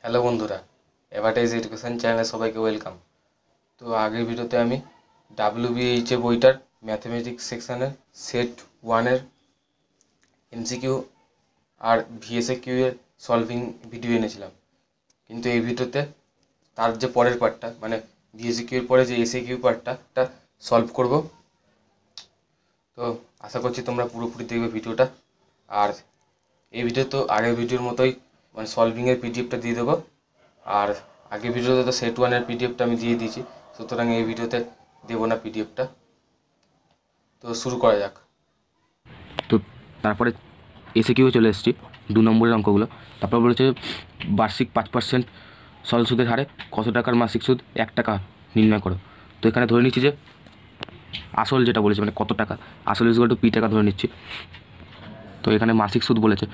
Hello বন্ধুরা, অ্যাভারটাইজ education চ্যানেলে সবাইকে ওয়েলকাম। তো আগের ভিডিওতে আমি WBH বইটার ম্যাথমেটিক্স সেকশানের সেট 1-এর MCQ আর VSQ এর সলভিং ভিডিও এনেছিলাম, কিন্তু এই ভিডিওতে তার যে পরের পার্টটা মানে VSQ এর পরে যে SAQ পার্টটা সলভ করব। তো আশা করছি তোমরা পুরোপুরি দেখবে ভিডিওটা। আর এই ভিডিও তো আগের ভিডিওর মতোই মানে সলভিংয়ের পিডিএফটা দিয়ে দেবো। আর আগের ভিডিওতে তো সেট 1-এর পিডিএফটা আমি দিয়ে দিয়েছি, সুতরাং এই ভিডিওতে দেবো না পিডিএফটা। তো শুরু করা যাক। তো তারপরে এসে চলে এসেছি 2 নম্বরের অঙ্কগুলো। তারপর বলেছে বার্ষিক 5% সরল সুদের হারে কত টাকার মাসিক সুদ 1 টাকা নির্ণয় করো। তো এখানে ধরে নিচ্ছি যে আসল যেটা বলেছে মানে কত টাকা, আসল ইজুয়াল টু পি টাকা ধরে নিচ্ছি। তো এখানে মাসিক সুদ বলেছে,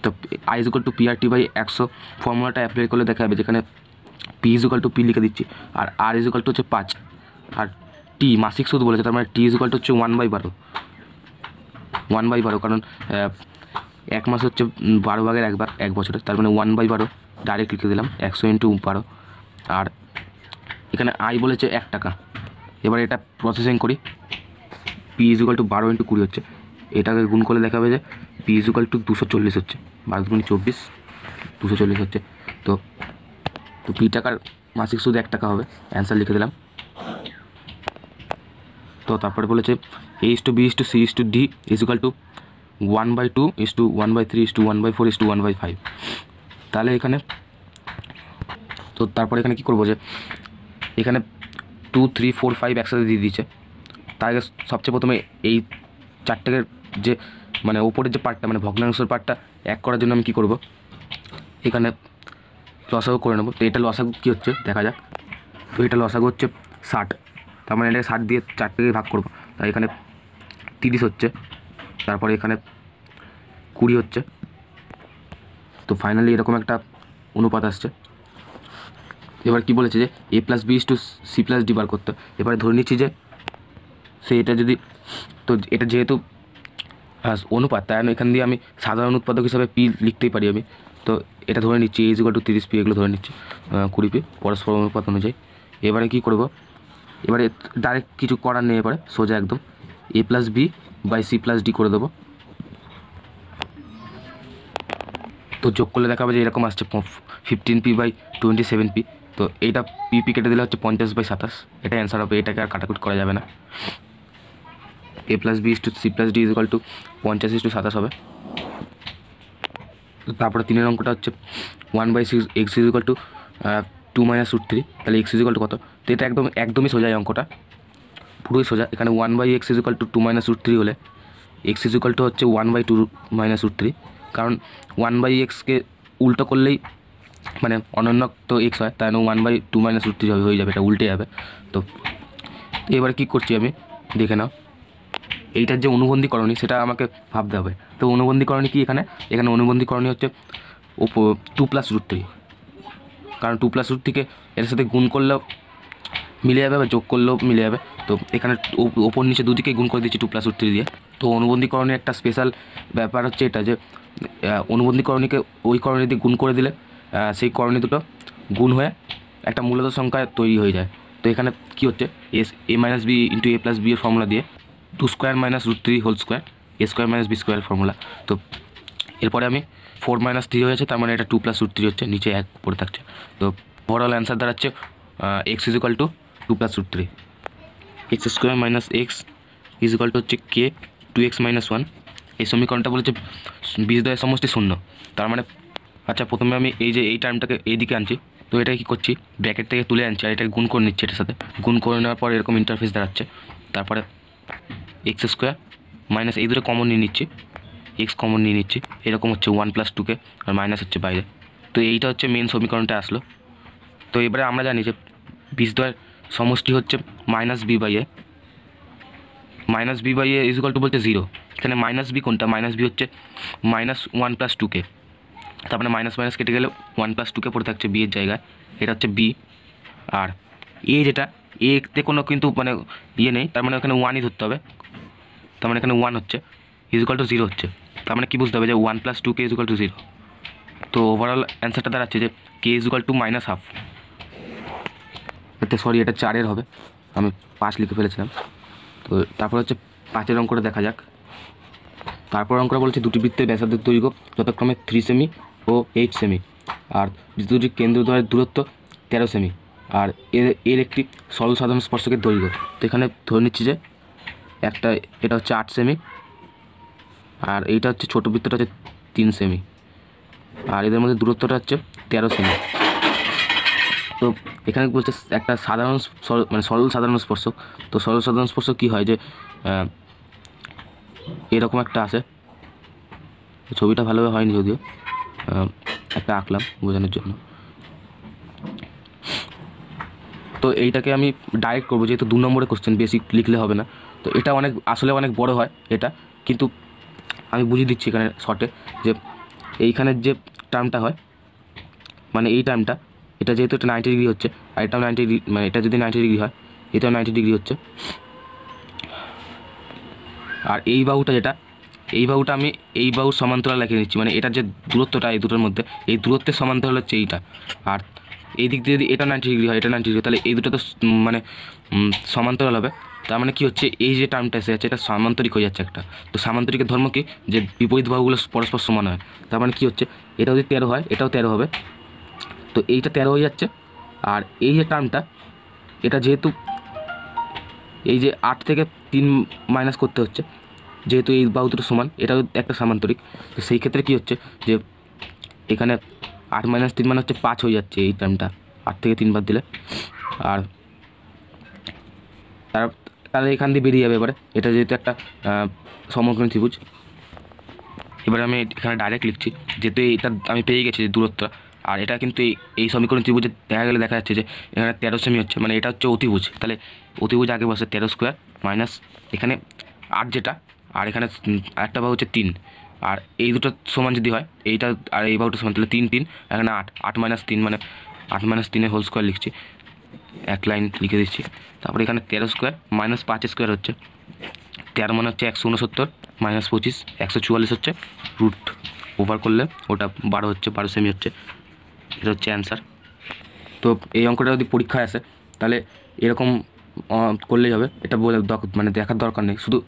তো আই ইজুয়াল টু PRT/100 ফর্মুলাটা অ্যাপ্লাই করলে দেখা যাবে যেখানে পি ইজুয়াল টু পি লিখে দিচ্ছি, আর আর ইজুয়াল টু হচ্ছে 5, আর টি মাসিক সুদ বলেছে, তার মানে টি ইজুয়াল টু হচ্ছে 1/12, 1/12, কারণ এক মাস হচ্ছে 12 ভাগের একবার, এক বছরে, তার মানে 1/12 ডাইরেক্ট লিখে দিলাম 100 × 12। আর এখানে আই বলেছে 1 টাকা। এবার এটা প্রসেসিং করি। পি ইজুয়াল টু 12 × 20 হচ্ছে, এটাকে গুণ করলে দেখাবে যে পি ইজুয়াল টু 240 হচ্ছে, 12 × 24 240 হচ্ছে। তো তো পি টাকার মাসিক সুদ 1 টাকা হবে, অ্যান্সার লিখে দিলাম। তো তারপরে বলেছে A/B/C/D ইজুয়াল টু 1/2 1/3 1/4 1/5। তাহলে এখানে তো তারপরে এখানে কী করবো যে এখানে 2 3 4 5 একসাথে দিয়ে দিয়েছে। তার আগে সবচেয়ে প্রথমে এই চারটের যে মানে ওপরের যে পার্টটা মানে ভগ্নাংশের পার্টটা এক করার জন্য আমি কী করব, এখানে লসাগু করে নেবো। তো এটা লসাগু কী হচ্ছে দেখা যাক। তো এটা লসাগু হচ্ছে 60, তার মানে এটাকে 60 দিয়ে 4 থেকে ভাগ করবো, তাই এখানে 30 হচ্ছে, তারপরে এখানে 20 হচ্ছে। তো ফাইনালি এরকম একটা অনুপাত আসছে। এবার কি বলেছে যে A+B/C+D বার করতে। এবারে ধরে নিচ্ছি যে সে এটা যদি, তো এটা যেহেতু অনুপাত, তাই এখান দিয়ে আমি সাধারণ উৎপাদক হিসাবে পি লিখতেই পারি আমি। তো এটা ধরে নিচ্ছি A = 30P, এগুলো ধরে নিচ্ছি 20P পরস্পর অনুপাত অনুযায়ী। এবারে কি করব, এবারে ডাইরেক্ট কিছু করার নেই, এবারে সোজা একদম A+B/C+D করে দেবো। তো যোগ করলে দেখাবে যে এরকম আসছে 15P/27P। তো এইটা পিপি কেটে দিলে হচ্ছে 50/27, এটা অ্যান্সার হবে, এটাকে আর কাটাকুটি করা যাবে না। A+B/C+D = 50/27 হবে। তো তারপরে 3 অঙ্কটা হচ্ছে 1/6 x = 2 - √3, তাহলে x = কত। তো এটা একদমই সোজা, এই অঙ্কটা পুরোই সোজা। এখানে 1/x = 2 - √3 হলে x হচ্ছে 1/2 - √3, কারণ 1/x-কে উল্টো করলেই মানে অনন্য তো এক্স হয়, তাই 1/2 - √3 হয়ে যাবে, এটা উল্টে যাবে। তো এবার কি করছি আমি দেখে নাও, এইটার যে অনুবন্ধীকরণী সেটা আমাকে ভাবতে হবে। তো অনুবন্ধীকরণী কি, এখানে অনুবন্ধীকরণী হচ্ছে 2 + √3, কারণ 2 + √3-কে এর সাথে গুণ করলেও মিলে যাবে বা যোগ করলেও মিলে যাবে। তো এখানে ওপর নিচে দুদিকেই গুণ করে দিচ্ছি 2 + √3 দিয়ে। তো অনুবন্ধীকরণের একটা স্পেশাল ব্যাপার হচ্ছে এটা যে অনুবন্ধীকরণীকে ওই করণী দিয়ে গুণ করে দিলে সেই করণী দুটো গুণ হয়ে একটা মূলত সংখ্যা তৈরি হয়ে যায়। তো এখানে কি হচ্ছে A - B × A+B এর ফর্মুলা দিয়ে 2² - √3² A² - B² ফর্মুলা। তো এরপরে আমি 4 - 3 হয়েছে, তার মানে এটা 2 + √3 হচ্ছে, নিচে 1 পড়ে থাকছে। তো ওভারঅল অ্যান্সার দাঁড়াচ্ছে x = 2 + √3। x² - x হচ্ছে k 2x - 1। এই সমীকরণটা বলেছে বীজদ্বয়ের সমষ্টি 0, তার মানে আচ্ছা প্রথমে আমি এই টার্মটাকে এইদিকে আনছি। তো এটা কি করছি, ব্র্যাকেট থেকে তুলে আনছি আর এটাকে গুণ করে নিচ্ছি, এটার সাথে গুণ করে নেওয়ার পর এরকম ইন্টারফেস দাঁড়াচ্ছে। তারপরে x² - এই দুটো কমন নিয়ে নিচ্ছি, x কমন নিয়ে নিচ্ছি, এরকম হচ্ছে 1 + 2k আর মাইনাস হচ্ছে বাইরে। তো এইটা হচ্ছে মেন সমীকরণটা আসলো। তো এবারে আমরা জানি যে বীজদ্বয়ের সমষ্টি হচ্ছে -b/a, -b/a = বলতে 0। এখানে -b কোনটা, -b হচ্ছে -1 + 2k, তার মানে মাইনাস মাইনাস কেটে গেলে 1 + 2k পড়ে থাকছে বি এর জায়গায়, এটা হচ্ছে বি। আর যেটা এতে কোনো কিন্তু মানে নেই, তার মানে এখানে 1ই ধরতে হবে, তার মানে এখানে 1 হচ্ছে = 0 হচ্ছে, তার মানে কি বুঝতে হবে যে 1 + 2k = 0। তো ওভারঅল অ্যান্সারটা দাঁড়াচ্ছে যে k is equal to minus half. এটা সরি, এটা 4-এর হবে, আমি 5 লিখে ফেলেছিলাম। তো তারপর হচ্ছে 5-এর অঙ্কটা দেখা যাক। তারপর অঙ্কটা বলছে দুটি বৃত্তের ব্যাসার্ধের দৈর্ঘ্য যথাক্রমে 3 সেমি ও 8 সেমি, আর বৃত্ত দুটির কেন্দ্রদ্বয়ের দূরত্ব 13 সেমি, আর এর একটি সরল সাধারণ স্পর্শকের দৈর্ঘ্য। তো এখানে ধরে নিচ্ছি যে এটা হচ্ছে 8 সেমি, আর এইটা হচ্ছে ছোটো বৃত্তটা হচ্ছে 3 সেমি, আর এদের মধ্যে দূরত্বটা হচ্ছে 13 সেমি। তো এখানে বলছে একটা সরল সাধারণ স্পর্শক। তো সরল সাধারণ স্পর্শক কী হয় যে এরকম একটা আসে, ছবিটা ভালোভাবে হয়নি যদিও, একটা আঁকলাম বোঝানোর জন্য। তো এইটাকে আমি ডাইরেক্ট করবো, যেহেতু 2 নম্বরের কোশ্চেন, বেসিক লিখলে হবে না। তো এটা আসলে অনেক বড় হয় এটা, কিন্তু আমি বুঝিয়ে দিচ্ছি এখানে শর্টে যে এইখানের যে টার্মটা হয়, মানে এই টার্মটা, এটা যেহেতু এটা 90 ডিগ্রি হচ্ছে, আর এটাও 90 ডিগ্রি, মানে এটা যদি 90 ডিগ্রি হয় এটাও 90 ডিগ্রি হচ্ছে। আর এই বাহুটা আমি এই বাহুর সমান্তরাল লিখে নিচ্ছি, মানে এটার যে দূরত্বটা এই দুটোর মধ্যে, এই দূরত্বের সমান্তরাল হচ্ছে এইটা। আর এই দিক দিয়ে যদি এটা 90 ডিগ্রি হয়, এটা 90 ডিগ্রি, তাহলে এই দুটো তো মানে সমান্তরাল হবে। তার মানে কি হচ্ছে, এই যে টার্মটা এসে যাচ্ছে এটা সামান্তরিক হয়ে যাচ্ছে একটা। তো সামান্তরিকের ধর্ম কি, যে বিপরীত বাহুগুলো পরস্পর সমান হয়। তার মানে কি হচ্ছে, এটা যদি 13 হয় এটাও 13 হবে, তো এইটা 13 হয়ে যাচ্ছে। আর এই যে টার্মটা, এটা যেহেতু এই যে 8 থেকে 3 মাইনাস করতে হচ্ছে, যেহেতু এই বাহু দুটো সমান, এটাও একটা সামান্তরিক। তো সেই ক্ষেত্রে কী হচ্ছে যে এখানে 8 - 3 মানে হচ্ছে 5 হয়ে যাচ্ছে এই টার্মটা, 8 থেকে 3 বাদ দিলে। আর তাহলে এখান দিয়ে বেরিয়ে যাবে এবারে, এটা যেহেতু একটা সমকোণী ত্রিভুজ। এবারে আমি এখানে ডাইরেক্ট লিখছি, যেহেতু এটা আমি পেয়ে গেছি যে দূরত্ব, আর এটা কিন্তু এই সমীকরণ ত্রিভুজে দেখা যাচ্ছে যে এখানে 13 সেমি হচ্ছে, মানে এটা হচ্ছে অতিভুজ। তাহলে অতিভুজ আগে বসে 13 স্কোয়ার মাইনাস এখানে 8 যেটা, আর এখানে একটা বাহু হচ্ছে 3, আর এই দুটো সমান যদি হয়, এইটা আর এই বাহুটা সমান, তাহলে 3 3 এখানে 8 8 - 3 মানে 8 - 3 হোল স্কোয়ার লিখছি, এক লাইন লিখে দিচ্ছি। তারপরে এখানে 13 স্কোয়ার মাইনাস 5 স্কোয়ার হচ্ছে 13 মানে হচ্ছে 169 মাইনাস 25 144 হচ্ছে রুট, ওভার করলে ওটা 12 হচ্ছে, 12 সেমি হচ্ছে। এটা হচ্ছে অ্যান্সার। তো এই অঙ্কটা যদি পরীক্ষায় আসে তাহলে এরকম করলেই হবে, এটা মানে দেখার দরকার নেই, শুধু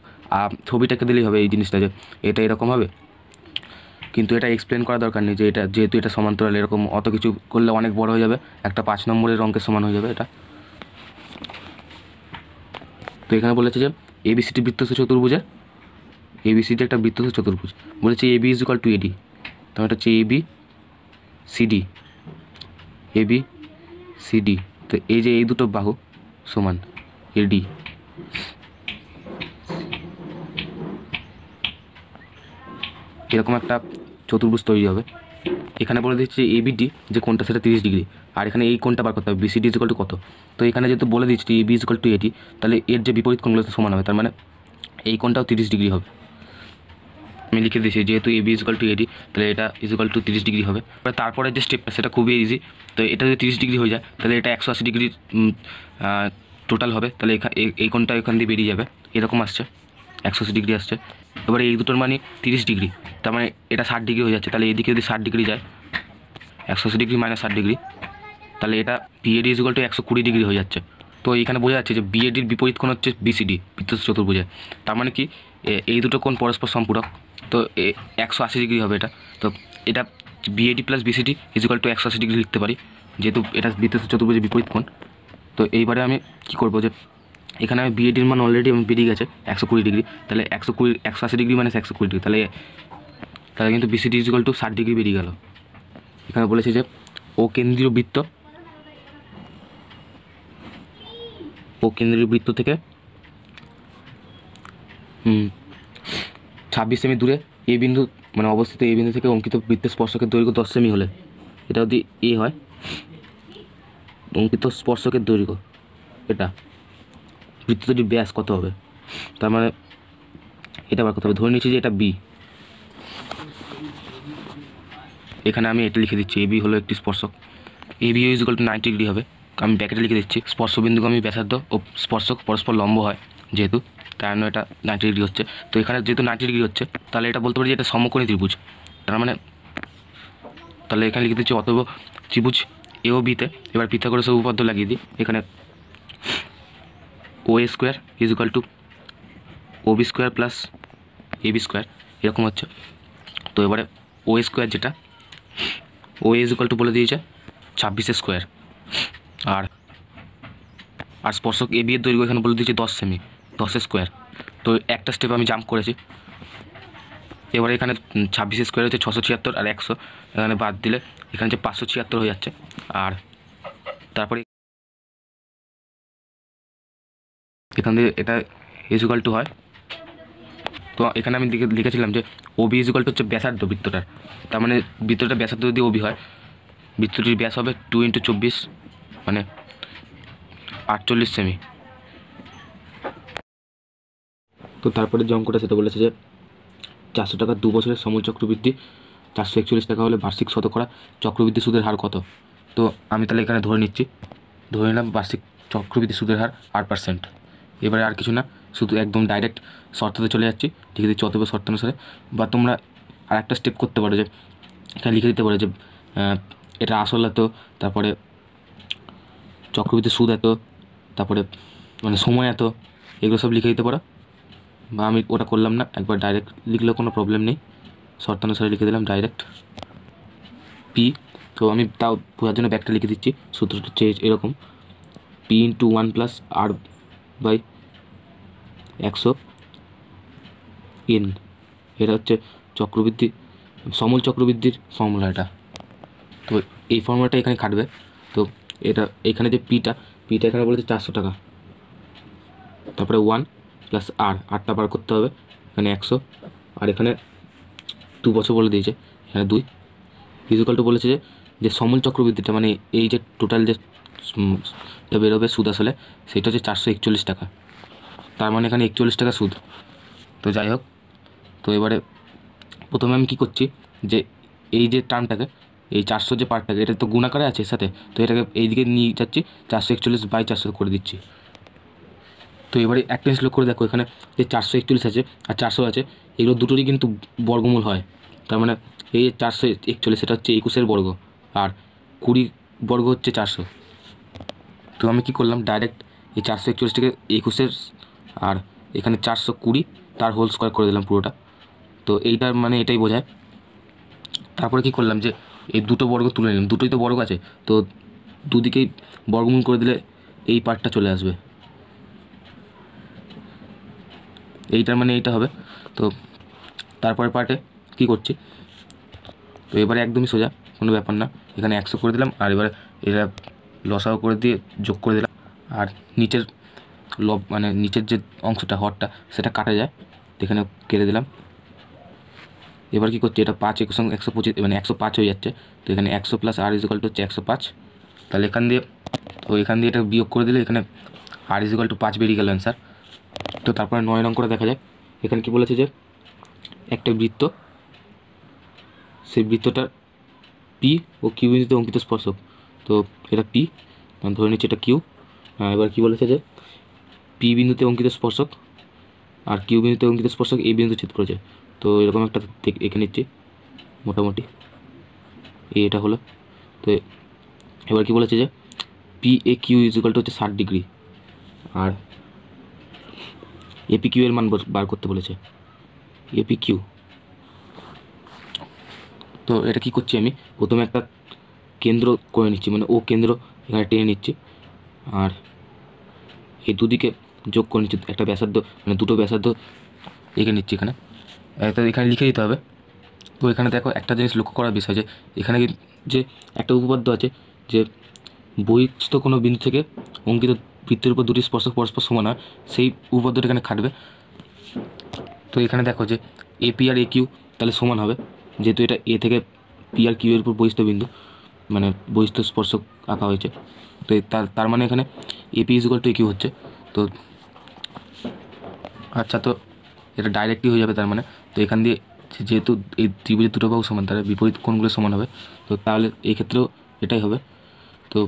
ছবিটাকে দিলেই হবে এই জিনিসটা যে এটা এরকম হবে, কিন্তু এটা এক্সপ্লেন করা দরকার নেই যে এটা যেহেতু এটা সমান্তরাল, এরকম অত কিছু করলে অনেক বড় হয়ে যাবে, একটা 5 নম্বরের অঙ্কের সমান হয়ে যাবে এটা। তো এখানে বলেছে যে এবিসিডি বৃত্তস্থ চতুর্ভুজের, এবিসিডি একটা বৃত্তস্থ চতুর্ভুজ, বলেছে এবি ইজ ইকুয়াল টু এডি। তো এটা হচ্ছে এবি সিডি। তো এই যে এই দুটো বাহু সমান এডি, এরকম একটা চতুর্ভুজ তৈরি হবে। এখানে বলে দিচ্ছে এবিডি যে কোনটা, সেটা 30 ডিগ্রি, আর এখানে এই কোনটা বার করতে হবে, বিসিডি ইজ ইকুয়াল টু কত। তো এখানে যেহেতু বলে দিচ্ছি এবি ইজ ইকুয়াল টু এডি, তাহলে এর যে বিপরীত কোণগুলো সমান হবে, তার মানে এই কোণটাও 30 ডিগ্রি হবে। আমি লিখে দিয়েছি যেহেতু এবি ইজ ইকুয়াল টু এডি, তাহলে এটা ইজ ইকুয়াল টু 30 ডিগ্রি হবে। তারপরে যে স্টেপটা সেটা খুবই ইজি। তো এটা যদি 30 ডিগ্রি হয়ে যায়, তাহলে এটা 180 ডিগ্রি টোটাল হবে। তাহলে এই কোণটা এখান দিয়ে বেরিয়ে যাবে, এরকম আসছে 180 ডিগ্রি আসছে। এবারে এই দুটোর মানে 30 ডিগ্রি, তার মানে এটা 60 ডিগ্রি হয়ে যাচ্ছে। তাহলে এদিকে যদি 60 ডিগ্রি যায়, 180 ডিগ্রি মাইনাস 60 ডিগ্রি, তাহলে এটা BAD is equal two 120 degree হয়ে যাচ্ছে। তো এখানে বোঝা যাচ্ছে যে বিএডির বিপরীত কোণ হচ্ছে বিসিডি, বৃত্তস্থ চতুর্ভুজে। তার মানে কি এই দুটো কোণ পরস্পর সম্পূরক, তো 180 ডিগ্রি হবে এটা। তো এটা BAD plus BCD is equal two 180 degree লিখতে পারি, যেহেতু এটা বৃত্তস্থ চতুর্ভুজের বিপরীত কোণ। তো এইবারে আমি কী করবো, যে এখানে আমি বিএডির মান অলরেডি আমি বেরিয়ে গেছে 120 ডিগ্রি, তাহলে 180 ডিগ্রি মাইনাস 120 ডিগ্রি, তাহলে কিন্তু BCD is equal two 60 degree বেরিয়ে গেল। এখানে বলেছে যে ও কেন্দ্রীয় বৃত্ত থেকে 26 সেমি দূরে এ বিন্দু, মানে অবস্থিত এ বিন্দু থেকে অঙ্কিত বৃত্তের স্পর্শকের দৈর্ঘ্য 10 সেমি হলে, এটা যদি এ হয় অঙ্কিত স্পর্শকের দৈর্ঘ্য, এটা বৃত্তটির ব্যাস কত হবে, তার মানে এটা বার করতে হবে। ধরে নিচ্ছি যে এটা বি, এখানে আমি এটা লিখে দিচ্ছি এবি হলো একটি স্পর্শক, A B is equal to 90 degree হবে। আমি ব্যাকেটে লিখে দিচ্ছি স্পর্শবিন্দুগামী ব্যাসার্ধ ও স্পর্শক পরস্পর লম্ব হয় যেহেতু, তাই জন্য এটা 90 ডিগ্রি হচ্ছে। তো এখানে যেহেতু 90 ডিগ্রি হচ্ছে, তাহলে এটা বলতে পারি যে এটা সমকোণী ত্রিভুজ। তার মানে তাহলে এখানে লিখে দিচ্ছি অতএব ত্রিভুজ এ ও বিতে এবার পিথাগোরাসের উপপাদ্য লাগিয়ে দিই। এখানে O A square is equal to O B square plus A B square এরকম হচ্ছে। তো এবারে ও এ স্কোয়ার যেটা O A is equal to বলে দিয়েছে 26 স্কোয়ার, আর আর স্পর্শক এ বি এর দৈর্ঘ্য এখানে বলে দিয়েছে 10 সেমি, 10 স্কোয়ার। তো একটা স্টেপ আমি জাম্প করেছি। এবারে এখানে 26 স্কোয়ার হচ্ছে 676 আর 100 এখানে বাদ দিলে এখানে যে 576 হয়ে যাচ্ছে। আর তারপরে এখান দিয়ে এটা ইজুকাল টু হয়। তো এখানে আমি লিখেছিলাম যে ওবি ইজুকাল টু হচ্ছে ব্যাসার্ধ বৃত্তটার, তার মানে বৃত্তটা ব্যাসার্ধ যদি ওবি হয় বৃত্তটির ব্যাস হবে 2 × 24 মানে 48 সেমি। তো তারপরে যে অঙ্কটা সেটা বলেছে যে 400 টাকা 2 বছরের সময় চক্রবৃদ্ধি 441 টাকা হলে বার্ষিক শতকরা চক্রবৃদ্ধি সুদের হার কত। তো আমি তাহলে এখানে ধরে নিলাম বার্ষিক চক্রবৃদ্ধি সুদের হার 8%। এবারে আর কিছু না, শুধু একদম ডাইরেক্ট শর্ততে চলে যাচ্ছি, লিখে দিচ্ছি অতএব শর্তানুসারে। বা তোমরা আর একটা স্টেপ করতে পারো যে এখানে লিখে দিতে পারো যে এটা আসল এত, তারপরে চক্রবৃদ্ধি সুদ এত, তারপরে মানে সময় এত, এগুলো সব লিখে দিতে পারো। বা আমি ওটা করলাম না, একবার ডাইরেক্ট লিখলেও কোনো প্রবলেম নেই, শর্তানুসারে লিখে দিলাম ডাইরেক্ট পি। তো আমি তাও বোঝার জন্য ব্যাকটা লিখে দিচ্ছি, সূত্রটা হচ্ছে এরকম পি × 1 + r/100 n। এটা হচ্ছে চক্রবৃদ্ধি সমল চক্রবৃদ্ধির ফর্মুলা এটা। তো এই ফর্মুলাটা এখানে খাটবে। তো এটা এখানে যে পিটা এখানে বলেছে 400 টাকা, তারপরে 1 + r বার করতে হবে, এখানে 100, আর এখানে 2 বছর বলে দিয়েছে, এখানে 2 ইজুকাল টু বলেছে যে সমল চক্রবৃদ্ধিটা মানে এই যে টোটাল যে বেরোবে সুদ আসলে সেটা হচ্ছে 441 টাকা, তার মানে এখানে 41 টাকা সুদ। তো যাই হোক, তো এবারে প্রথমে আমি কী করছি যে এই যে টার্মটাকে এই 400 যে পার্টটাকে এটা তো গুণাকারে আছে এর সাথে, তো এটাকে এইদিকে নিয়ে যাচ্ছি 441/400 করে দিচ্ছি। তো এবারে একটা জিনিস লক্ষ্য করে দেখো, এখানে যে 441 আছে আর 400 আছে এগুলো দুটোরই কিন্তু বর্গমূল হয়। তার মানে এই 441 সেটা হচ্ছে 21 বর্গ, আর 20 বর্গ হচ্ছে 400। তো আমি কি করলাম ডাইরেক্ট এই 441টাকে 21 আর এখানে 420 তার হোল স্কোয়ার করে দিলাম পুরোটা। তো এইটার মানে এটাই বোঝায়। তারপরে কি করলাম যে এই দুটো বর্গ তুলে নিলাম, দুটোই তো বর্গ আছে, তো দুদিকেই বর্গমূল করে দিলে এই পার্টটা চলে আসবে, এইটার মানে এইটা হবে। তো তারপরের পার্টে কি করছি, তো এবারে একদমই সোজা, কোনো ব্যাপার না, এখানে 100 করে দিলাম, আর এবারে এটা লসাও করে দিয়ে যোগ করে দিলাম, আর নিচের মানে নিচের যে অংশটা হরটা সেটা কাটা যায়, এখানে কেটে দিলাম। এবার কি করছি, এটা 5 × 125 মানে 105 হয়ে যাচ্ছে। তো এখানে 100 + r = হচ্ছে 105। তাহলে এখান দিয়ে এটা বিয়োগ করে দিলে এখানে r = 5 বেরিয়ে গেল অ্যান্সার। তো তারপরে 9 অঙ্কটা দেখা যায়। এখানে কি বলেছে যে একটা বৃত্ত, সেই বৃত্তটার পি ও কিউ বিন্দুতে অঙ্কিত স্পর্শক, তো এটা পি ধরে নিচ্ছে, এটা কিউ। এবার কি বলেছে যে পি বিন্দুতে অঙ্কিত স্পর্শক আর কিউ বিন্দুতে অঙ্কিত স্পর্শক এই বিন্দু ছেদ করেছে। তো এরকম একটা এঁকে নিচ্ছি মোটামুটি, এটা হলো। তো এবার কি বলেছে যে পি এ কিউ = হচ্ছে 60 ডিগ্রি, আর এপি কিউ এর মান বার করতে বলেছে, এপি কিউ। তো এটা কি করছি, আমি প্রথমে একটা কেন্দ্র করে নিচ্ছি, মানে ও কেন্দ্র এখানে টেনে নিচ্ছি, আর এই দুদিকে যোগ করে নিচ্ছি একটা ব্যাসার্ধ, মানে দুটো ব্যাসার্ধ এঁকে নিচ্ছি এখানে। তো এখানে লিখে দিতে হবে। তো এখানে দেখো একটা জিনিস লক্ষ্য করার বিষয় যে এখানে যে একটা উপপাদ্য আছে যে বহিস্থ কোনো বিন্দু থেকে অঙ্কিত বৃত্তের উপর দুটি স্পর্শক পরস্পর সমান হয়, সেই উপপাদ্যটা এখানে খাটবে। তো এখানে দেখো যে এপি আর এ কিউ তাহলে সমান হবে, যেহেতু এটা এ থেকে পি আর কিউ এর উপর বহিস্থ বিন্দু মানে বহিস্থ স্পর্শক আঁকা হয়েছে। তো তার মানে এখানে এপি = এ কিউ হচ্ছে। তো আচ্ছা, তো এটা ডাইরেক্টলি হয়ে যাবে তার মানে। তো এখান দিয়ে যেহেতু এই ত্রিভুজের দুটো বাহু সমান, তাহলে বিপরীত কোণগুলো সমান হবে, তো তাহলে এই ক্ষেত্রেও এটাই হবে। তো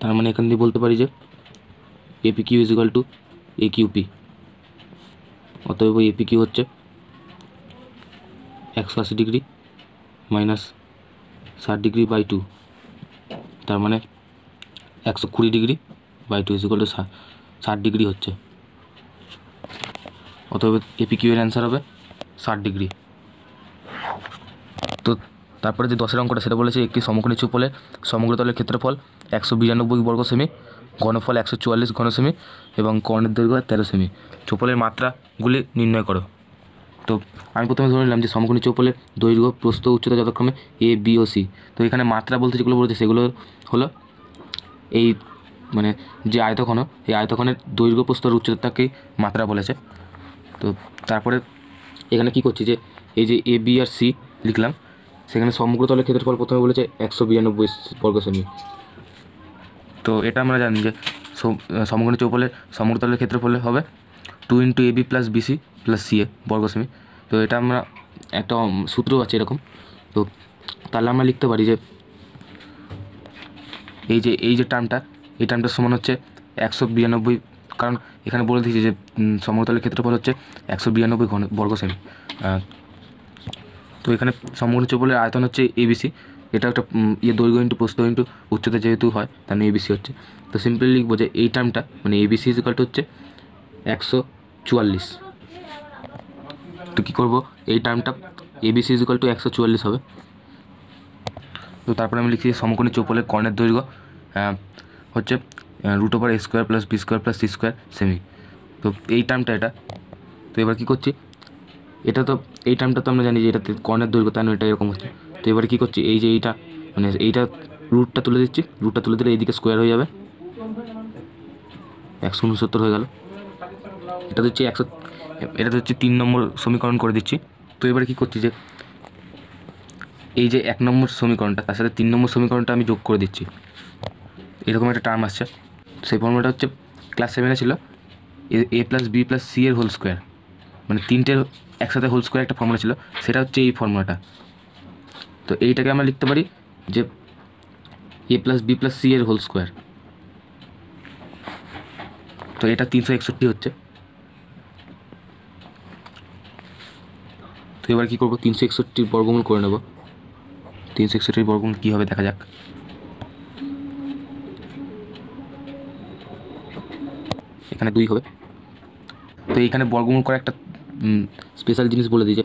তার মানে এখান দিয়ে বলতে পারি যে এপি কিউ = এ কিউ পি, অতএব এপি কিউ হচ্ছে 180 ডিগ্রি মাইনাস 60°/2, তার মানে 120°/2 = 60° হচ্ছে। অতএব এপিকিউ এর অ্যান্সার হবে 60°। তো তারপরে যে 10 অঙ্কটা সেটা বলেছে একটি সমকোণী চৌপলের সমগ্র তলের ক্ষেত্রফল 192 বর্গ সেমি, ঘনফল 144 ঘন সেমি এবং কর্ণের দৈর্ঘ্য 13 সেমি। চৌপলের মাত্রাগুলি নির্ণয় করো। তো আমি প্রথমে ধরে নিলাম যে সমকোণী চৌপলের দৈর্ঘ্য, প্রস্থ, উচ্চতা যথাক্রমে এ, বি ও সি। তো এখানে মাত্রা বলতে যেগুলো বলেছে সেগুলো হলো এই মানে যে আয়তঘন, এই আয়তঘনের দৈর্ঘ্য, প্রস্থ আর উচ্চতাকেই মাত্রা বলেছে। তো তারপরে এখানে কি করছি যে এই যে এ, বি আর সি লিখলাম, সেখানে সমগ্র তলের ক্ষেত্রফল প্রথমে বলেছে 192 বর্গ সেমি। তো এটা আমরা জানি যে সমকোণী চৌপলের সমগ্র তলের ক্ষেত্রফল হবে 2 × AB + BC + CA বর্গ সেমি। তো এটা আমরা একটা সূত্র আছে এরকম। তো তাহলে আমরা লিখতে পারি যে এই যে টার্মটা, এই টার্মটার সমান হচ্ছে 192, কারণ এখানে বলে দিয়েছি যে সমগ্র তলের ক্ষেত্রফল হচ্ছে 192 বর্গ সেমি। তো এখানে সমকোণী চৌপলের আয়তন হচ্ছে ABC, এটা একটা দৈর্ঘ্য ইন্টু প্রস্থ ইন্টু উচ্চতা যেহেতু হয় তার মানে ABC হচ্ছে। তো সিম্পলি লিখবো যে এই টার্মটা মানে ABC = হচ্ছে 144। তো কী করবো, এই টার্মটা ABC = 144 হবে। তো তারপরে আমি লিখছি সমকোণী চৌপলের কর্ণের দৈর্ঘ্য হচ্ছে √A² + B² + C² সেমি। তো এই টার্মটা এটা। তো এবার কী করছি, এটা তো এই টার্মটা তো আমরা জানি যে এটাতে কর্ণের দৈর্ঘ্য, তাই না, এটা এরকম হচ্ছে। তো এবারে কী করছি, এই যে এইটা মানে এইটা রুটটা তুলে দিচ্ছি, রুটটা তুলে দিলে এইদিকে স্কোয়ার হয়ে যাবে, 169 হয়ে গেল। এটা হচ্ছে 3 নম্বর সমীকরণ করে দিচ্ছি। তো এবারে কী করছি যে এই যে 1 নম্বর সমীকরণটা তার সাথে 3 নম্বর সমীকরণটা আমি যোগ করে দিচ্ছি। এরকম একটা টার্ম আসছে, সেই ফর্মুলাটা হচ্ছে ক্লাস 7-এ ছিল A + B + C এর হোল স্কোয়ার, মানে 3টের একসাথে হোল স্কোয়ার একটা ফর্মুলা ছিল, সেটা হচ্ছে এই ফর্মুলাটা। তো এইটাকে আমরা লিখতে পারি যে A + B + C এর হোল স্কোয়ার। তো এটা 361 হচ্ছে। তো এবার কী করবো, 361 বর্গমূল করে নেব। 361 বর্গমূল কী হবে দেখা যাক। এখানে 2 হবে। তো এইখানে বর্গমূল করা একটা স্পেশাল জিনিস বলে দিই যে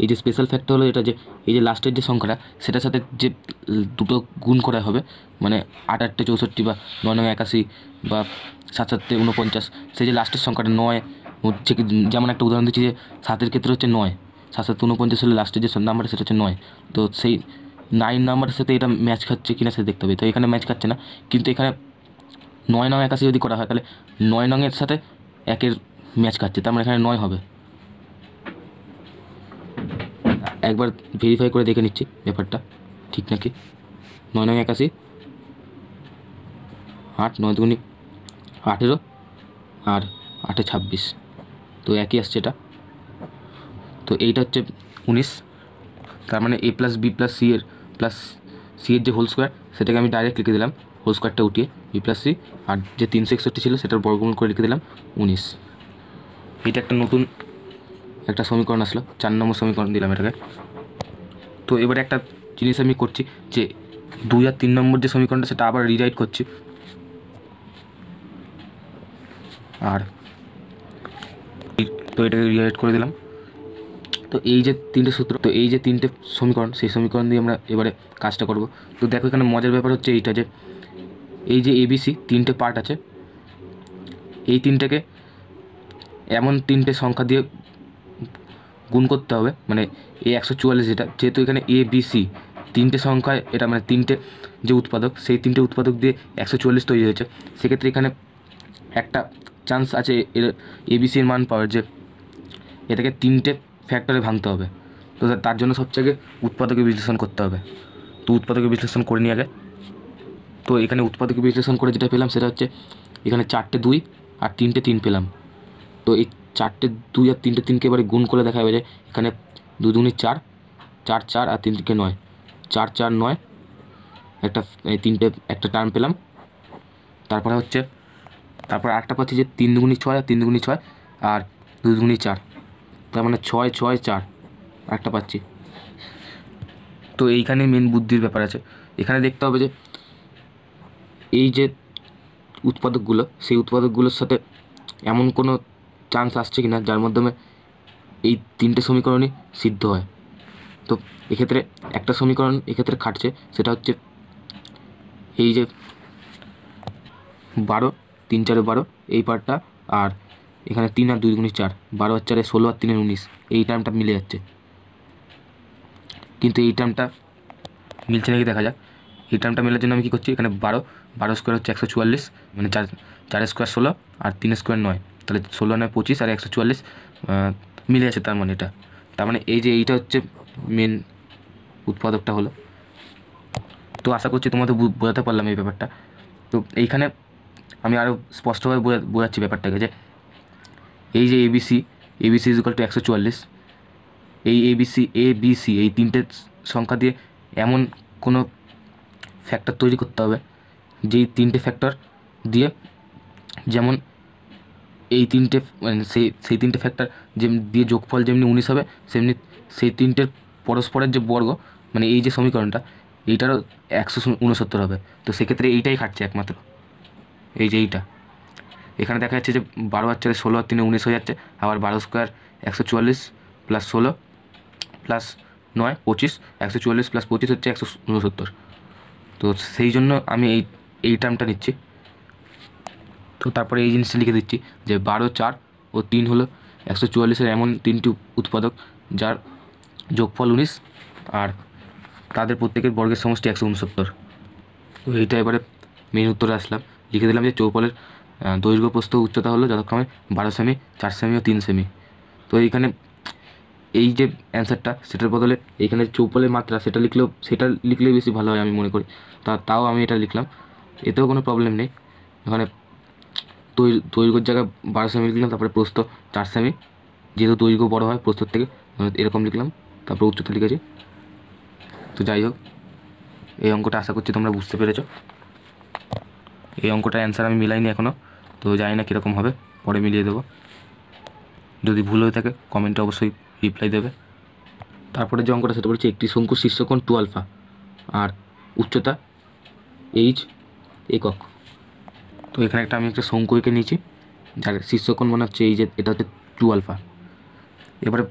এই যে স্পেশাল ফ্যাক্টর হলো এটা যে এই যে লাস্টের যে সংখ্যাটা সেটার সাথে যে দুটো গুণ করা হবে, মানে 8 × 8 = 64 বা 9 × 9 = 81 বা 7 × 7 = 49, সেই যে লাস্টের সংখ্যাটা 9 হচ্ছে কি, যেমন একটা উদাহরণ দিচ্ছি যে 7-এর ক্ষেত্রে হচ্ছে 9, 7 × 7 = 49 হলে লাস্টের যে নাম্বারটা সেটা হচ্ছে 9। তো সেই 9 নাম্বারের সাথে এটা ম্যাচ খাচ্ছে কিনা সেটা দেখতে হবে। তো এখানে ম্যাচ খাচ্ছে না, কিন্তু এখানে 9 × 9 = 81 যদি করা হয় তাহলে 9 নংয়ের সাথে 1-এর ম্যাচ খাচ্ছে, তার মানে এখানে 9 হবে। একবার ভেরিফাই করে দেখে নিচ্ছি ব্যাপারটা ঠিক নাকি। 9 × 9 = 81, 8 9 × 2 = 18 আর 8 × 26, তো একই আসছে এটা। তো এইটা হচ্ছে 19, তার মানে A + B + C এর যে হোল স্কোয়ার সেটাকে আমি ডাইরেক্ট লিখে দিলাম, হোল স্কোয়ারটা উঠিয়ে B + C, আর যে 361 ছিল সেটার বর্গমূল করে লিখে দিলাম 19। এটা একটা নতুন একটা সমীকরণ আসলো, 4 নম্বর সমীকরণ দিলাম এটাকে। তো এবারে একটা জিনিস আমি করছি যে 2 আর 3 নম্বর যে সমীকরণটা সেটা আবার রিরাইট করছি, আর তো এটাকে রিরাইট করে দিলাম। তো এই যে 3টে সূত্র, তো এই যে 3টে সমীকরণ, সেই সমীকরণ দিয়ে আমরা এবারে কাজটা করব। তো দেখো এখানে মজার ব্যাপার হচ্ছে এইটা যে এই যে ABC 3টে পার্ট আছে, এই 3টেকে এমন 3টে সংখ্যা দিয়ে গুণ করতে হবে, মানে এই 144 যেটা, যেহেতু এখানে ABC 3টে সংখ্যায় এটা মানে 3টে যে উৎপাদক, সেই 3টে উৎপাদক দিয়ে 144 তৈরি হয়েছে। সেক্ষেত্রে এখানে একটা চান্স আছে এর ABCর মান পাওয়ার, যে এটাকে 3টে ফ্যাক্টরে ভাঙতে হবে। তো তার জন্য সবচেয়ে উৎপাদকে বিশ্লেষণ করতে হবে। তো উৎপাদকে বিশ্লেষণ করে নিয়ে আগে। তো এখানে উৎপাদকে বিশ্লেষণ করে যেটা পেলাম সেটা হচ্ছে এখানে 4টে 2 আর 3টে 3 পেলাম। তো এই 4টে 2 আর 3টে 3কে এবারে গুণ করে দেখা যাবে যে এখানে 2 × 2 = 4, 4 4 আর 3 × 3 = 9, 4 4 9, একটা এই 3টে একটা টার্ম পেলাম। তারপরে হচ্ছে আরেকটা পাচ্ছি যে 3 × 2 = 6 আর 3 × 2 = 6 আর 2 × 2 = 4, তার মানে 6 6 4 একটা পাচ্ছি। তো এইখানে মেন বুদ্ধির ব্যাপার আছে। এখানে দেখতে হবে যে এই যে উৎপাদকগুলো, সেই উৎপাদকগুলোর সাথে এমন কোনো চান্স আসছে কি না যার মাধ্যমে এই তিনটে সমীকরণই সিদ্ধ হয়। তো এক্ষেত্রে একটা সমীকরণ এক্ষেত্রে খাটছে, সেটা হচ্ছে এই যে 12, 3 4 12 এই পার্টটা, আর এখানে 3 আর 2 × 4, 12 আর 4 16 আর 3 19, এই টার্মটা মিলে যাচ্ছে। কিন্তু এই টার্মটা মিলছে নাকি দেখা যাক। এই টার্মটা মেলার জন্য আমি কী করছি, এখানে 12 স্কোয়ার হচ্ছে 144, মানে 4 স্কোয়ার 16 আর 3 স্কোয়ার 9, তাহলে 16 9 25 আর 144 মিলে আছে। তার মানে এটা, তার মানে এই যে এইটা হচ্ছে মেন উৎপাদকটা হলো। তো আশা করছি তোমাদের বোঝাতে পারলাম এই ব্যাপারটা। তো এইখানে আমি আরও স্পষ্টভাবে বোঝাচ্ছি ব্যাপারটাকে, যে এই যে এবিসি ইজ ইকুয়াল টু 144, এই এবিসি এই তিনটে সংখ্যা দিয়ে এমন কোনো ফ্যাক্টর তৈরি করতে হবে যেই তিনটে ফ্যাক্টর দিয়ে, যেমন এই তিনটে মানে সেই তিনটে ফ্যাক্টর দিয়ে যোগফল যেমনি 19 হবে, সেমনি সেই তিনটের পরস্পরের যে বর্গ, মানে এই যে সমীকরণটা, এইটারও 169 হবে। তো সেক্ষেত্রে এইটাই খাটছে একমাত্র, এই যে এইটা। এখানে দেখা যাচ্ছে যে 12 আর 4 16 আর 3 19 হয়ে যাচ্ছে, আবার 12 স্কোয়ার 144 প্লাস 16 প্লাস 9 25, 144 প্লাস 25 হচ্ছে 169। তো সেই জন্য আমি এই টার্মটা নিচ্ছি। তো তারপরে এই জিনিসটা লিখে দিচ্ছি যে 12 4 ও 3 হলো 144-এর এমন তিনটি উৎপাদক যার যোগফল 19, আর তাদের প্রত্যেকের বর্গের সমষ্টি 169। তো এইটা এবারে মেন উত্তরে আসলাম। লিখে দিলাম যে চৌপলের দৈর্ঘ্য প্রস্থ উচ্চতা হলো যথাক্রমে 12 সেমি, 4 সেমি ও 3 সেমি। তো এইখানে এই যে অ্যান্সারটা, সেটার বদলে এইখানে চৌপলের মাত্রা সেটা লিখলেই বেশি ভালো হয় আমি মনে করি। তাও আমি এটা লিখলাম, এতেও কোনো প্রবলেম নেই। এখানে দৈর্ঘ্যের জায়গায় 12 সেমি লিখলাম, তারপরে প্রস্থ 4 সেমি, যেহেতু দৈর্ঘ্য বড় হয় প্রস্থর থেকে, এরকম লিখলাম, তারপরে উচ্চতা লিখেছি। তো যাই হোক, এই অঙ্কটা আশা করছি তোমরা বুঝতে পেরেছো। এই অঙ্কটার অ্যান্সার আমি মিলাইনি এখনও, তো জানি না কীরকম হবে, পরে মিলিয়ে দেবো। যদি ভুল হয়ে থাকে কমেন্টে অবশ্যই রিপ্লাই দেবে। তারপরে যে অঙ্কটা সেটা বলছে একটি শঙ্কুর শীর্ষকোণ 2α আর উচ্চতা h একক। তো এখানে আমি একটা শঙ্কু এঁকে নিয়েছি, যার শীর্ষকোণ মনে হচ্ছে এই যে এটা হচ্ছে 2α। এবারে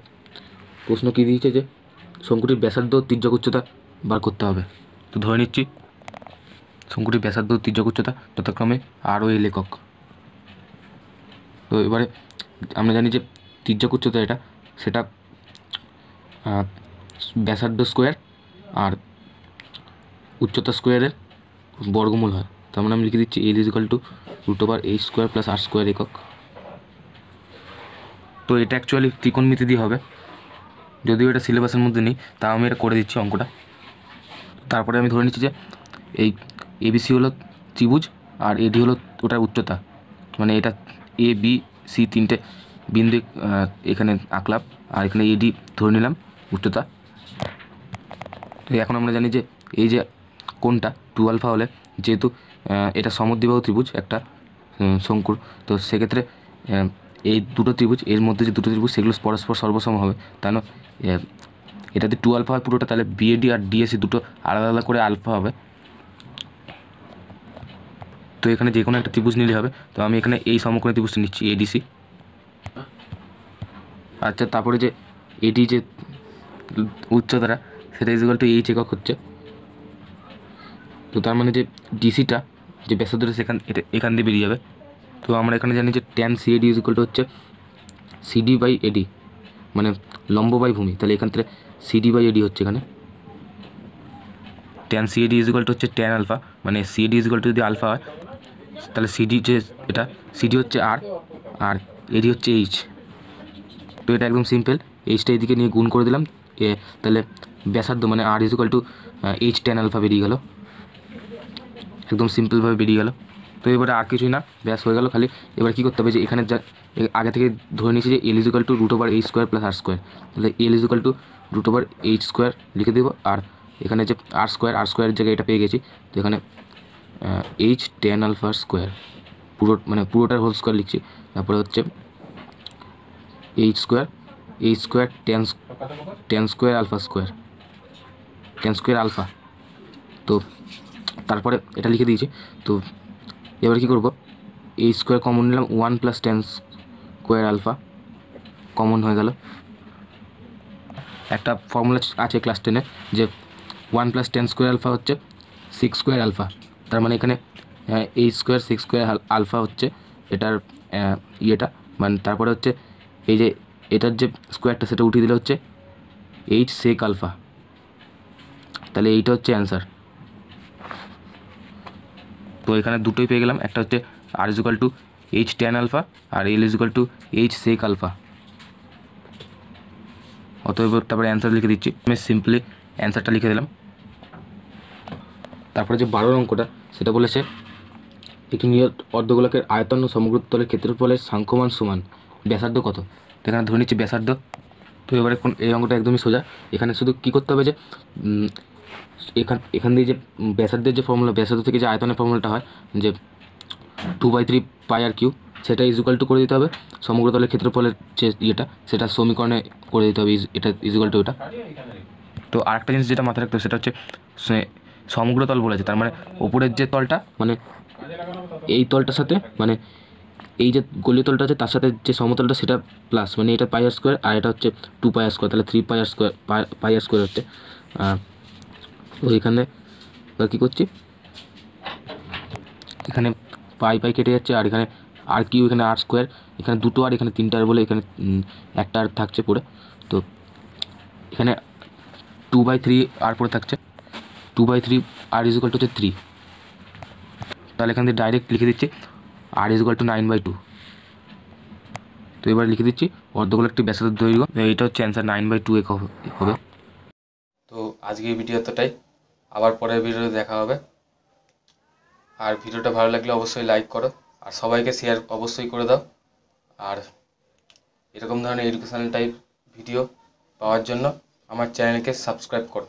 প্রশ্ন কী দিয়েছে যে শঙ্কুটির ব্যাসার্ধ তির্যক উচ্চতা বার করতে হবে। তো ধরে নিচ্ছি শঙ্কুটির ব্যাসার্ধ তির্যক উচ্চতা যথাক্রমে আর ও এল একক। তো এবারে আমরা জানি যে তির্যক উচ্চতা সেটা ব্যাসার্ধ স্কোয়ার আর উচ্চতা স্কোয়ারের বর্গমূল হয়। তার মানে আমি লিখে দিচ্ছি এল = √h² + r² একক। তো এটা অ্যাকচুয়ালি ত্রিকোণমিতি দিয়ে হবে, যদিও এটা সিলেবাসের মধ্যে নেই, তাও আমি এটা করে দিচ্ছি অঙ্কটা। তারপরে আমি ধরে নিচ্ছি যে এই এবিসি হলো ত্রিভুজ, আর এডি হলো ওটার উচ্চতা, মানে এটা এ বি সি তিনটে বিন্দু এখানে আঁকলাম, আর এখানে এডি ধরে নিলাম উচ্চতা। তো এখন আমরা জানি যে এই যে কোণটা 2α হলে, যেহেতু এটা সমদ্বিবাহু ত্রিভুজ একটা শঙ্কুর, তো সেক্ষেত্রে এই দুটো ত্রিভুজ, এর মধ্যে যে দুটো ত্রিভুজ সেগুলো পরস্পর সর্বসম হবে। তাই না, এটাতে 2α হয় পুরোটা, তাহলে বিএডি আর ডিএসি দুটো আলাদা আলাদা করে আলফা হবে। তো এখানে যে কোনো একটা ত্রিভুজ নিলে হবে। তো আমি এখানে এই সমকোণী ত্রিভুজটা নিচ্ছি এডিসি। আচ্ছা, তারপরে যে এডি যে উচ্চতাটা সেটা = h একক হচ্ছে। তো তার মানে যে ডিসিটা যে ব্যাসার্ধটা এখান দিয়ে বেরিয়ে যাবে। তো আমরা এখানে জানি যে tan CAD হচ্ছে CD/AD, মানে লম্ব বাই ভূমি। তাহলে এখান থেকে CD/AD হচ্ছে এখানে tan CAD হচ্ছে tan α, মানে CAD যদি আলফা হয় তাহলে CD যে এটা CD হচ্ছে আর AD হচ্ছে h। তো এটা একদম সিম্পল, এইচটা এদিকে নিয়ে গুণ করে দিলাম, তাহলে ব্যাসার্ধ মানে r h tan α বেরিয়ে গেল, একদম সিম্পলভাবে বেরিয়ে গেল। তো এবারে আর কিছুই না, ব্যাস হয়ে গেল। খালি এবার কী করতে হবে, যে এখানে যা আগে থেকে ধরে নিয়েছি যে L = √h² + r², তাহলে L = √h² লিখে দেবো, আর এখানে যে r² জায়গায় এটা পেয়ে গেছি। তো এখানে h tan α², পুরোটার হোল স্কোয়ার লিখছি। তারপরে হচ্ছে h² tan² α²। Tan square alpha. তো তারপরে এটা লিখে দিয়েছি। তো এবার কী করবো, এই স্কোয়ার কমন নিলাম, 1 plus ten square alpha common হয়ে গেল। একটা ফর্মুলা আছে ক্লাস 10-এ যে 1 প্লাস টেন স্কোয়ার আলফা হচ্ছে 6 স্কোয়ার আলফা। তার মানে এখানে এই স্কোয়ার 6 স্কোয়ার আলফা হচ্ছে এটার ইয়েটা, মানে তারপরে হচ্ছে এই যে এটার যে স্কোয়ারটা সেটা উঠিয়ে দিলে হচ্ছে 8 সেক আলফা। তাহলে এইটা হচ্ছে অ্যান্সার। তো এখানে দুটোই পেয়ে গেলাম, একটা হচ্ছে R is equal to H tan alpha আর L is equal to H sec alpha. অতএব তারপরে অ্যান্সার লিখে দিচ্ছি, আমি সিম্পলি অ্যান্সারটা লিখে দিলাম। তারপরে যে 12 অঙ্কটা সেটা বলেছে একটি নিয়ত অর্ধগোলকের আয়তন ও সমগ্র তলের ক্ষেত্রফলের সাংখ্যমান সমান ব্যাসার্ধ কত। তো এখানে ধরে নিচ্ছি ব্যাসার্ধ। তো এবারে এই অঙ্কটা একদমই সোজা। এখানে শুধু কী করতে হবে যে এখান দিয়ে যে ব্যাসার্ধের যে ফর্মুলা, ব্যাসার্ধ থেকে যে আয়তনের ফর্মুলাটা হয় যে 2/3 পাই আর কিউ, সেটা ইজুকাল টু করে দিতে হবে সমগ্র তলের ক্ষেত্রফলের যে ইয়েটা সেটা সমীকরণে করে দিতে হবে, এটা ইজুকাল টু এটা। তো আরেকটা জিনিস যেটা মাথায় রাখতে হবে সেটা হচ্ছে সমগ্র তল বলেছে, তার মানে ওপরের যে তলটা মানে এই তলটার সাথে মানে এই যে গোলীয় তলটা আছে তার সাথে যে সমতলটা সেটা প্লাস, মানে এটা পাই আর স্কোয়ার আর এটা হচ্ছে 2 পাই আর স্কোয়ার, তাহলে 3 পাই আর স্কোয়ার, পাই আর স্কোয়ার হচ্ছে। তো এখানে কী করছি, এখানে পাই পাই কেটে যাচ্ছে আর এখানে আর কিউ, এখানে আর স্কোয়ার, এখানে দুটো আর এখানে তিনটা আর বলে এখানে একটা আর থাকছে পড়ে। তো এখানে 2/3 আর পড়ে থাকছে, 2/3 আর ইজ ইকুয়াল টু হচ্ছে 3। তাহলে এখান থেকে ডাইরেক্ট লিখে দিচ্ছি আর ইজ ইকুয়াল টু 9/2। তো এবার লিখে দিচ্ছি অর্ধগোলকটি ব্যাসার্ধ দৈর্ঘ্য, এইটা হচ্ছে অ্যান্সার 9/2 হবে। তো আজকে এই ভিডিও এতটাই, আবার পরের ভিডিওতে দেখা হবে। আর ভিডিওটা ভালো লাগলে অবশ্যই লাইক করো আর সবাইকে শেয়ার অবশ্যই করে দাও। আর এরকম ধরনের এডুকেশনাল টাইপ ভিডিও পাওয়ার জন্য আমার চ্যানেলকে সাবস্ক্রাইব করো।